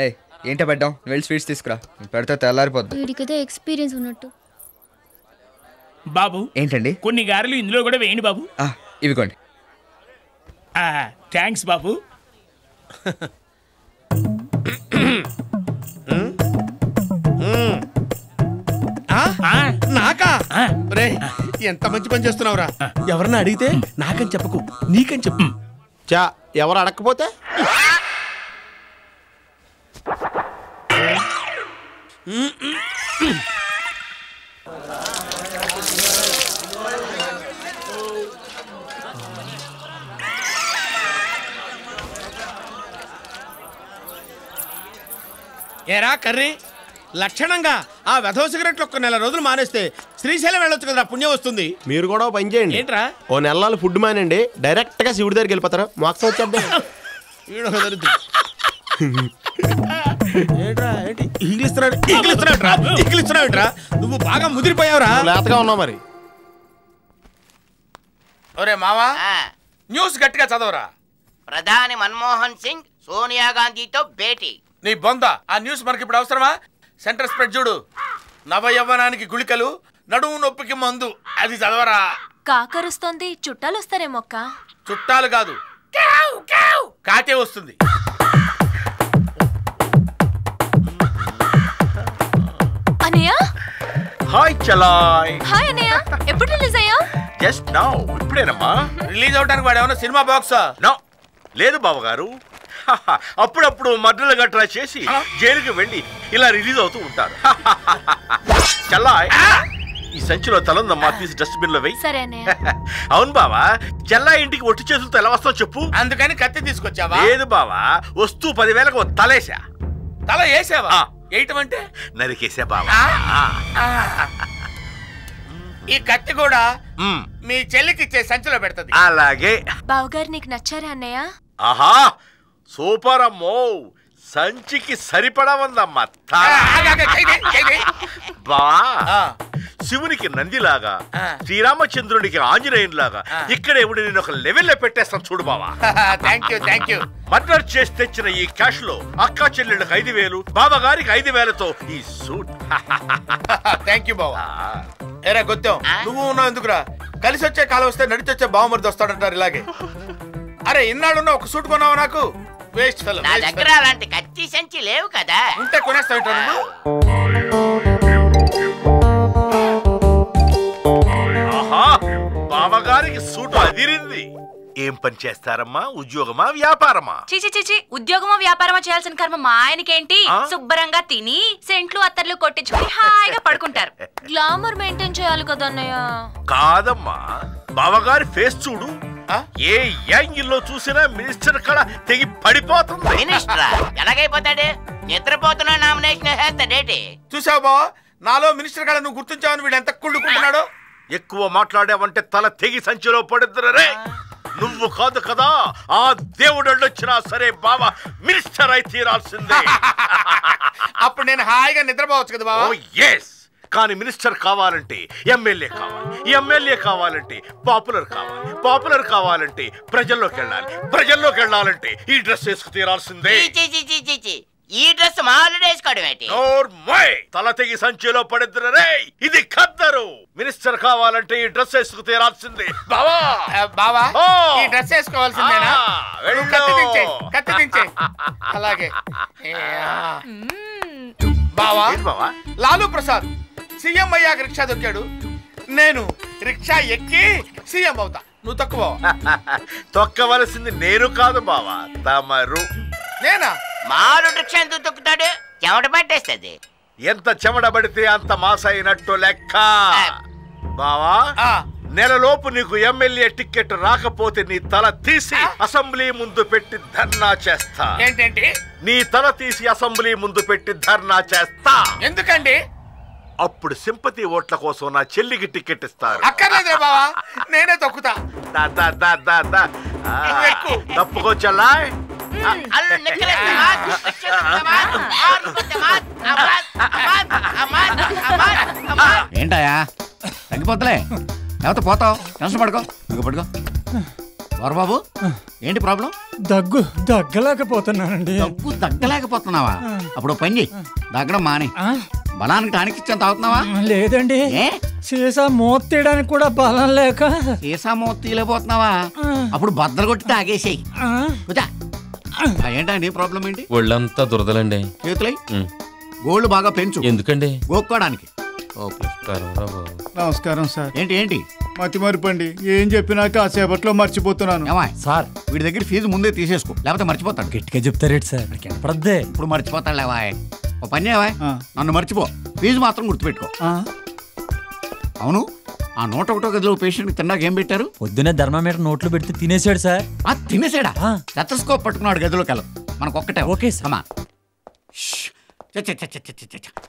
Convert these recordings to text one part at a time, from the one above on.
ఏయ్ ఏంటో పెట్టాం వెళ్ళి స్వీట్స్ తీసుకురా పెడితే తెల్లారిపోద్ది. వీడికైతే ఎక్స్పీరియన్స్ ఉన్నట్టు. బాబు ఏంటండి? కొన్ని గారెలు ఇందులో కూడా వేయండి బాబు. ఇవిగోండి. థ్యాంక్స్ బాబు. నాకా? రే ఎంత మంచి పని చేస్తున్నావురా. ఎవరన్నా అడిగితే నాకని చెప్పకు, నీకని చెప్పు. చా ఎవరు అడగకపోతే ఏరా కర్రీ లక్షణంగా ఆ వెధవ సిగరెట్లు ఒక్క నెల రోజులు మానేస్తే శ్రీశైలం వెళ్ళొచ్చు కదా, పుణ్యం వస్తుంది. మీరు కూడా పని చేయండి. ఏంట్రా? ఓ నెలలు ఫుడ్ మానండి, డైరెక్ట్ గా శివుడి దగ్గరికి వెళ్ళిపోతారు. మోక్షం వచ్చేద్దాం. నువ్వు బాగా ముదిరిపోయావురా. లేతగా ఉన్నావు మరి. ఒరే మావా, న్యూస్ గట్టిగా చదవరా. ప్రధాని మన్మోహన్ సింగ్ సోనియా గాంధీతో భేటీ. నీ బొంద, ఆ న్యూస్ మనకి ఇప్పుడు అవసరమా? సెంటర్ స్ప్రెడ్ చూడు. నవ యవ్వనానికి గుళికలు, నడుము నొప్పికి మందు, అది చదవరా. కాకరుస్తోంది, చుట్టాలు వస్తారేమో అక్క. చుట్టాలు కాదు, కాకే వస్తుంది. అనయ్య హాయ్ చలాయ్. హాయ్ అనయ్య, ఎప్పుడు రిలీజ్ అయ్యా? Just now. ఇప్పుడేనమ్మా రిలీజ్ అవడానికి వాడు ఏమన్నా సినిమా బాక్సా? నో లేదు బావగారు. అప్పుడప్పుడు మర్డర్లు గట్రా చేసి జైలుకి వెళ్ళి ఇలా రిలీజ్ అవుతూ ఉంటారు. చల్లాయ్, ఈ సంచిలో తలందమ్మా, తీసి డస్ట్బిన్ లో వెయ్యి. సరే అన్నయ్య. అవును బావా, చెల్లా ఇంటికి ఒట్టి చేతులతో ఎలా వస్తావు చెప్పు. అందుకని కత్తి తీసుకొచ్చావా? లేదు బావా, వస్తూ 10,000కు తలేసా. తల వేసావా? వేయటం అంటే నరికేసా బావా. ఈ కత్తి కూడా మీ చెల్లికి ఇచ్చే సంచిలో పెడుతుంది. అలాగే. బావగారు నీకు నచ్చారా అన్నయ్య? ఆహా సూపర్ అమ్మో, సంచికి సరిపడవందమ్మా. బా శివునికి నందిలాగా, శ్రీరామచంద్రునికి ఆంజనేయునిలాగా ఇక్కడే ఉండి నేను ఒక లెవెల్లో పెట్టేస్తాను చూడు బావా. Thank you. మర్డర్ చేసి తెచ్చిన ఈ క్యాష్ లో అక్క చెల్లెళ్ళకి 5,000, బాబాగారికి 5,000తో ఈ సూట్. థ్యాంక్ యూ బావా. ఏరా గొత్తం, నువ్వు ఉన్నావు ఎందుకురా? కలిసి వచ్చే కాలం వస్తే నడిచొచ్చే బావమరిది వస్తాడంటారు ఇలాగే. అరే ఇన్నాళ్ళున్నా ఒక సూట్ కొన్నావా నాకు? Waste fellow. నా దగ్గర అలాంటి కత్తి సంచి లేవు కదా. ఉంటే కొనేస్తావు నువ్వు. ఆహా బావగారికి సూట్ అదిరింది. ఏం పని చేస్తారమ్మా? ఉద్యోగమా వ్యాపారమా? చిచి ఉద్యోగమా వ్యాపారమా చేయాల్సిన కర్మ మా ఆయనకేంటి? శుభ్రంగా తిని సెంట్లు అత్తర్లు కొట్టించుకుని హాయిగా పడుకుంటారు. గ్లామర్ మెయింటైన్ చేయాలి కదా అన్నయ్య. కాదమ్మా, బావగారి ఫేస్ చూడు, ఏ యాంగిల్ లో చూసినా మినిస్టర్ కళ తెగి పడిపోతుంది. మినిస్టర్ ఎలాగైపోతాడు? నిద్రపోతున్నా నామినేషన్ వేస్తాడేటి? చూసావు బావా, నాలో మినిస్టర్ కళ నువ్వు గుర్తించావని వీడు ఎంత కుళ్ళుకుంటున్నాడు. ఎక్కువ మాట్లాడావంటే తల తెగి సంచిలో పడుతురే. నువ్వు కాదు కదా, ఆ దేవుడు వచ్చినా సరే బావా మినిస్టర్ అయి తీరాల్సిందే. అప్పుడు నేను హాయిగా నిద్రపోవచ్చు కదా బావా. ఎస్, కానీ మినిస్టర్ కావాలంటే ఎమ్మెల్యే కావాలి, ఎమ్మెల్యే కావాలంటే పాపులర్ కావాలి, పాపులర్ కావాలంటే ప్రజల్లోకి వెళ్ళాలి, ప్రజల్లోకి వెళ్ళాలంటే ఈ డ్రెస్ వేసుకు తీరాల్సిందే. ఈ డ్రెస్ మామూలు వేసుకోవడం ఏంటి? తల తెగి సంచిలో పడిద్దరే, ఇది ఖద్దరు. మినిస్టర్ కావాలంటే ఈ డ్రెస్ వేసుకు తీరాల్సిందే. బావా బావా ఈ డ్రెస్ వేసుకోవాల్సిందేనా? కత్తి దించే. అలాగే బావా. లాలూ ప్రసాద్ సీఎం అయ్యాక రిక్షా దొక్కాడు, నేను రిక్షా ఎక్కి సీఎం అవుతా. నువ్వు తక్కువ. తొక్కవలసింది నేను కాదు బావా, తమరు. నేనా? మారు రిక్షా ఎందుకు తొక్కుతాడు? చెమట పట్టేస్తుంది. ఎంత చెమట పడితే అంత మాస అయినట్టు లెక్క. బావా నెలలోపు నీకు ఎమ్మెల్యే టికెట్ రాకపోతే నీ తల తీసి అసెంబ్లీ ముందు పెట్టి ధర్నా చేస్తా. ఏంటంటే? నీ తల తీసి అసెంబ్లీ ముందు పెట్టి ధర్నా చేస్తా. ఎందుకండి? అప్పుడు సింపతి ఓట్ల కోసం నా చెల్లికి టికెట్ ఇస్తారు. అక్కర్లేదు బావా, నేనే తొక్కుతా. తప్పుకో చల్లాయ్. ఏంటయా తగ్గిపోతలే, లేకపోతే పోతావు. టెన్షన్ పడుకో, పడుకో. వరబాబు ఏంటి ప్రాబ్లం? దగ్గలేకపోతున్నానండి. దగ్గలేకపోతున్నావా? అప్పుడు పని చెయ్యి, దగ్గడం మాని. బలానికి టానిక్ ఇచ్చాను తాగుతున్నావా? లేదండి, సీసా మూత తీయడానికి కూడా బలం లేక. సీసా మూత తీయలేకపోతున్నావా? అప్పుడు బద్దలు కొట్టి తాగేసేయి. ఏంటండి ప్రాబ్లం ఏంటి? ఒళ్ళంతా దురదలండి. చేతులై గోళ్ళు బాగా పెంచు. ఎందుకండి? గోక్కోడానికి. నమస్కారం సార్. ఏంటి ఏంటి మతి మరిపండి, ఏం చెప్పినా కాసేపట్లో మర్చిపోతున్నాను. సార్ వీడి దగ్గర ఫీజు ముందే తీసేసుకో, లేకపోతే మర్చిపోతాడు. గట్టిగా చెప్తారేంటి సార్? ఇప్పుడు మర్చిపోతాడు లేవా? ఓ పని చేయవా, నన్ను మర్చిపో, ఫీజు మాత్రం గుర్తుపెట్టుకో. అవును, ఆ 101 గదిలో పేషెంట్ తిన్నాక ఏం పెట్టారు? పొద్దునే థర్మామీటర్ నోట్లో పెడితే తినేసాడు సార్. తినేసాడా? స్టెతస్కోప్ పట్టుకున్నాడు గదిలోకి వెళ్ళం. మనకొక్కటే. Okay sir.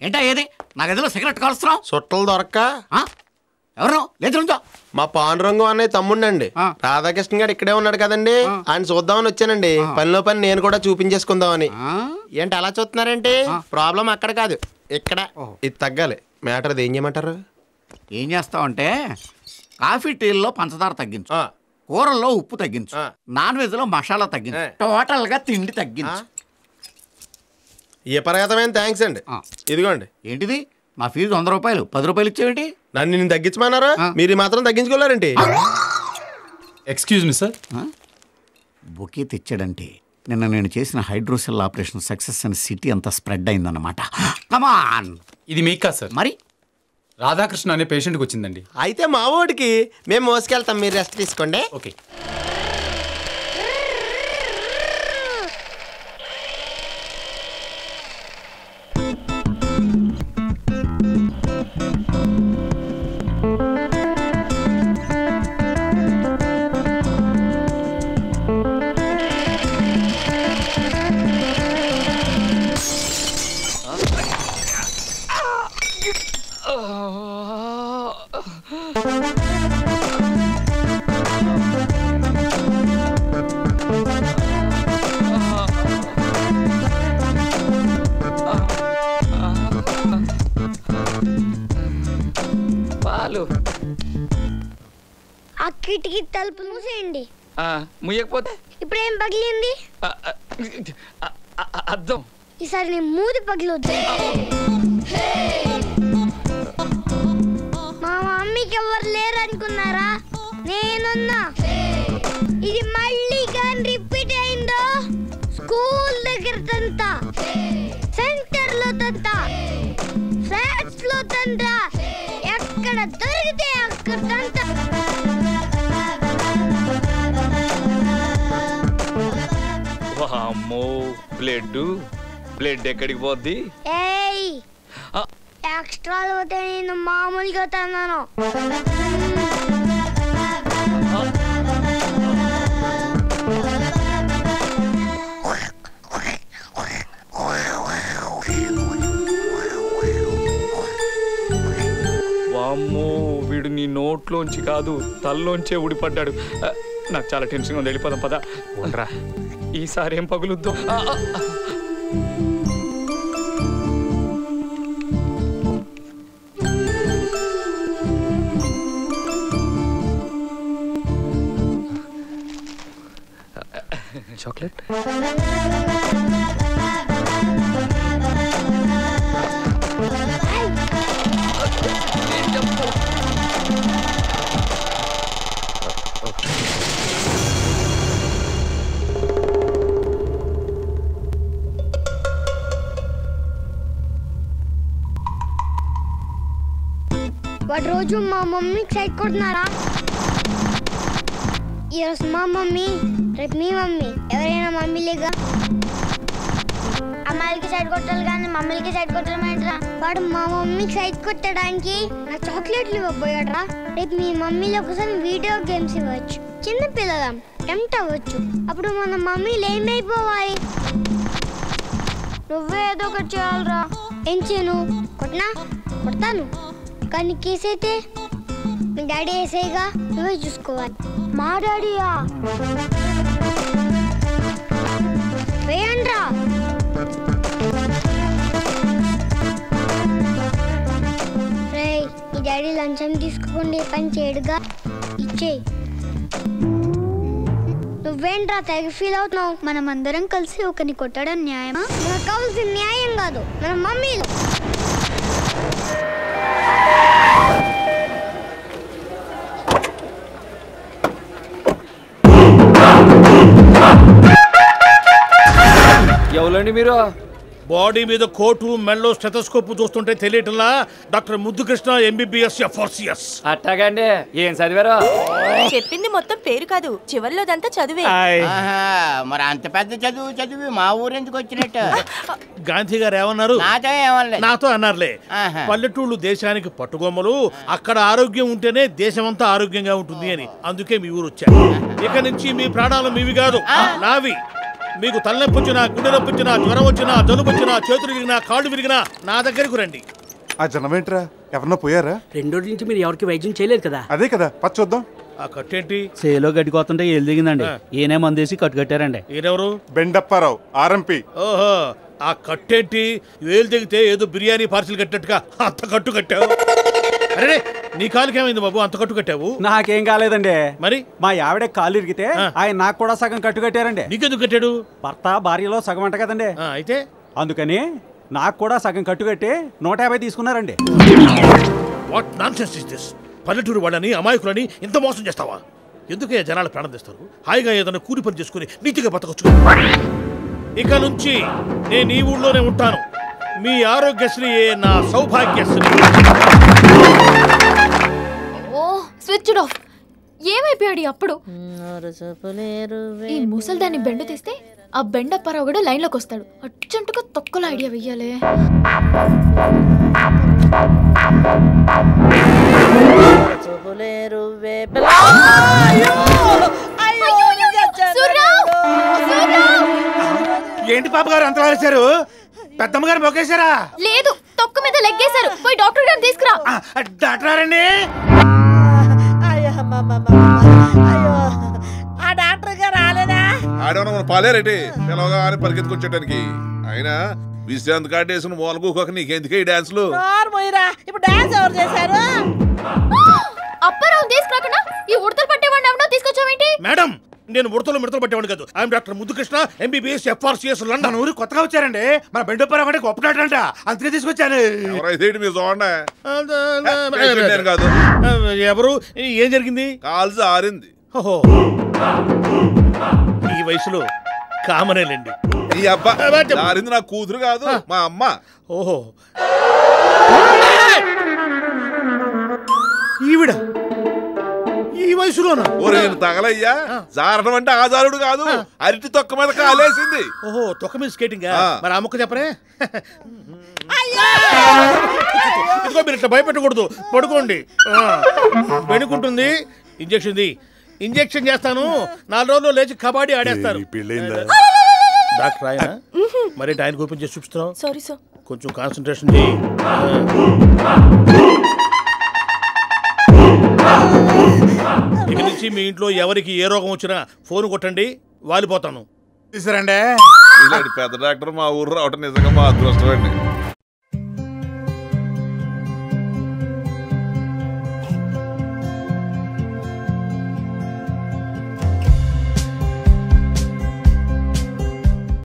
ఏంటా ఏది నా గదిలో సిగరెట్ కాలుస్తున్నావు? చుట్టలు దొరక్క ఎవరు లేదు నుంచో. మా పాండురంగం అన్నయ్య తమ్ముండండి, రాధాకృష్ణ గారు ఇక్కడే ఉన్నాడు కదండి, ఆయన చూద్దామని వచ్చానండి. పనిలో పని నేను కూడా చూపించేసుకుందామని. ఏంటి అలా చూస్తున్నారేంటి? ప్రాబ్లం అక్కడ కాదు, ఇక్కడ. ఇది తగ్గాలి. మ్యాటర్ అది ఏం చేయమంటారు? ఏం చేస్తావంటే కాఫీ టీల్లో పంచదార తగ్గించు, కూరల్లో ఉప్పు తగ్గించు, నాన్ వెజ్ లో మసాలా తగ్గించు, టోటల్ గా తిండి తగ్గించు. ఏ పరగతమైన థ్యాంక్స్ అండి. ఇదిగోండి. ఏంటిది? నా ఫీజు 100 రూపాయలు, 10 రూపాయలు ఇచ్చేవేంటి? నన్ను నేను తగ్గించమన్నారా? మీరు మాత్రం తగ్గించుకోలేరండి. Excuse me sir. బొకే తెచ్చాడంటే నిన్న నేను చేసిన హైడ్రోసెల్ ఆపరేషన్ సక్సెస్ అని సిటీ అంతా స్ప్రెడ్ అయిందన్నమాట. కమాన్. ఇది మీకు కాదు సార్, మరి రాధాకృష్ణ అనే పేషెంట్కి వచ్చిందండి. అయితే మా ఓడికి మేము మోసుకెళ్తాం, మీరు రెస్ట్ తీసుకోండి. ఓకే. ఆ కిటికీ తలుపు మూసేయండి. ముయ్యకపోతే ఇప్పుడు ఏం పగిలింది? అద్దం. ఈసారి నీ మూతి పగిలొద్దు. మా మమ్మీకి ఎవరు లేరు అనుకున్నారా? నేనున్నా. ఇది మళ్ళీ కానీ రిపీట్ అయిందో స్కూల్ దగ్గర తంతా, సెంటర్ లో తంతా, ఫ్లాట్స్ లో తంతా, ఎక్కడ దొరికితే అక్కడ తంతా. అమ్మో, బ్లడ్ ఎక్కడికి పోద్ది? ఏయ్, ఎక్స్ట్రాలు పోతే నేను మామూలుగా తన్నాను. వామ్మో, వీడు నీ నోట్లోంచి కాదు తల్లోంచే ఊడిపడ్డాడు. నాకు చాలా టెన్షన్గా ఉంది, వెళ్ళిపోదాం పద. ఉండరా, ఈసారి ఏం పగులుద్దో. చాక్లెట్. వాడు రోజు మా మమ్మీకి సైట్ కొడుతున్నారా? ఈరోజు మా మమ్మీ, రేపు మీ మమ్మీ. ఎవరైనా మమ్మీలేగా. అమ్మాయిలకి సైట్ కొట్టాలి కానీ మమ్మీలకి సైట్ కొట్టలేమంటారా? వాడు మా మమ్మీకి సైట్ కొట్టడానికి నా చాక్లెట్లు ఇవ్వబోయాడరా. రేపు మీ మమ్మీలో ఒకసారి వీడియో గేమ్స్ ఇవ్వచ్చు. చిన్న పిల్లలం టెంప్ట్ అవ్వచ్చు. అప్పుడు మన మమ్మీలు ఏమైపోవాలి? నువ్వే ఏదో ఒకటి చేయాలరా. ఏం చేయను? కొట్టినా కొడతాను, కానీ కేసు అయితే మీ డాడీ వేసేగా నువ్వే చూసుకోవాలి. మా డాడీయా? వేయండ్రా. రేయ్, ఈ డాడీ లంచం తీసుకోకుండా పని చేయడుగా, ఇచ్చేయి. నువ్వేంట్రా తెగ ఫీల్ అవుతున్నావు? మనం అందరం కలిసి ఒకరిని కొట్టడం న్యాయమా? మనకు కావాల్సిన న్యాయం కాదు మన మమ్మీలు. ఎవరండి మీరు? బాడీ మీద కోటు మెల్లో స్టెథోస్కోప్ చూస్తుంటే తెలియటంలా డాక్టర్ ముద్దుకృష్ణ ఎంబీబీఎస్ FRCS. అట్టాగండి. ఏం చదివారు? చెప్పింది మొత్తం పేరు కాదు, చివర్లోదంతా చదివే. మరి అంత పెద్ద చదివి మా ఊరెందుకు వచ్చినట్టు? గాంధీ గారు ఏమన్నారు? నాతో అన్నారులే, పల్లెటూళ్ళు దేశానికి పట్టుగొమ్మలు, అక్కడ ఆరోగ్యం ఉంటేనే దేశమంతా ఆరోగ్యంగా ఉంటుంది అని. అందుకే మీ ఊరు వచ్చారు. ఇక నుంచి మీ ప్రాణాలు మీవి కాదు, నావి. మీకు తలనొప్పి వచ్చినా, గుండె నొప్పి వచ్చినా, జ్వరం వచ్చినా, జలుబు వచ్చినా, చేతులు విరిగినా, కాళ్ళు విరిగినా నా దగ్గరకు రండి. ఆ జనం ఏంట్రా? ఎవరన్నా పోయారా? 2 రోజుల నుంచి మీరు ఎవరికి వైద్యం చేయలేదు కదా? అదే కదా, పచ్చ చూద్దాం. ఆ కట్టేంటి? సేలో గడ్డికోతుంటే ఏళ్ళు దిగిందండి. ఈయనే మందేసి కట్టు కట్టారండి. ఈయనెవరు? బెండప్పారావు, RMP. ఓహో, ఆ కట్టేంటి? వేలు దిగితే ఏదో బిర్యానీ పార్సిల్ కట్టినట్టుగా అంత కట్టు కట్టావు. అరే, నీ కాలుకి ఏమైంది బాబు, అంత కట్టు కట్టావు? నాకేం కాలేదండి. మరి మా ఆవిడ కాలు ఇరిగితే ఆయన నాకు కూడా సగం కట్టు కట్టారండి. నీకెందుకు కట్టాడు? భర్త భార్యలో సగం అంట కదండి. అయితే అందుకని నాకు కూడా సగం కట్టు కట్టి 150 తీసుకున్నారండి. What nonsense is this? పల్లెటూరు వాళ్ళని, అమాయకులని ఇంత మోసం చేస్తావా? ఎందుకే జనాలు ప్రాణం తెస్తారు? హాయిగా ఏదైనా కూలి పని చేసుకుని నీతిగా బతకొచ్చు. ఇక నుంచి నేను ఈ ఊళ్ళోనే ఉంటాను. మీ ఆరోగ్యశ్రీ నా సౌభాగ్యశ్రీ. ఓ స్విచ్డ్ ఆఫ్. ఏమైపోయాడు అప్పుడు? ఈ ముసల్దాన్ని బెండ తీస్తే ఆ బెండప్పారావు కూడా లైన్లోకి వస్తాడు. అర్జెంటుగా తొక్కలో ఐడియా వెయ్యాలి. ఏంటి పాప గారు అంతలా వేశారు? పెద్దమ్మ గారు మొక్కేశారా? లేదు, తొక్క మీద లెగ్గేశారు. పోయి డాక్టర్ గారిని తీసుకురా. డాక్టర్ అండి. ఆ డాక్టర్ గారు రాలేదా? ఆడేమన్నా మన పాలేరేటి పిలవగానే పరిగెత్తుకొచ్చేటానికి. ఆయన విశ్రాంతి కార్డు వేసిన మూలకోక నీకెందుకే ఈ డాన్సులు? ఇప్పుడు డాన్స్ ఎవరు చేశారు? అప్పారావు తీసుకురాకుండా ఈ ఉడతలు పట్టేవాడిని ఎవరో తీసుకొచ్చావేంటి? మేడం, నేను ఉడతలు మిడతలు పట్టేవాడు కాదు. I'm doctor Muddukrishna, MBBS FRCS, London. ఊరు కొత్తగా వచ్చారండి. మన బెండప్పారావు అంటే గొప్ప డాక్టర్ అంట, అందుకే తీసుకొచ్చాను. ఎవరైతే మీరు చూడండి. కాదు. ఎవరు? ఏం జరిగింది? కాలు జారింది. ఓహో, ఈ వయసులో కామనేలేండి. ఈ అబ్బా జారింది నా కూతురు కాదు, మా అమ్మ. ఓహో, ఈవిడ ఈ వయసులోనా? ఓరే తగలయ్యా, జారడం అంటే ఆజారుడు కాదు, అరటి తొక్క మీద కాలేసింది. ఓహో, తొక్క మీద స్కేటింగ్. మరి ఆ ముక్క చెప్పరే? ఇదిగో మీరు ఇట్లా భయపెట్టకూడదు, పడుకోండి. వెనుకుంటుంది. ఇంజెక్షన్ చేస్తాను. 4 రోజుల్లో లేచి కబడ్డీ ఆడేస్తారు. డాక్టర్ ఆయన మరి ఆయన ఓపెన్ చేసి చూపిస్తున్నావు. సారీ సార్, కొంచెం కాన్సన్ట్రేషన్ చేయి. ఇక నుంచి మీ ఇంట్లో ఎవరికి ఏ రోగం వచ్చినా ఫోన్ కొట్టండి, వాలిపోతాను. తీసుకురండి. ఇలాంటి పెద్ద డాక్టర్ మా ఊరు రావటం నిజంగా మా అదృష్టం అండి.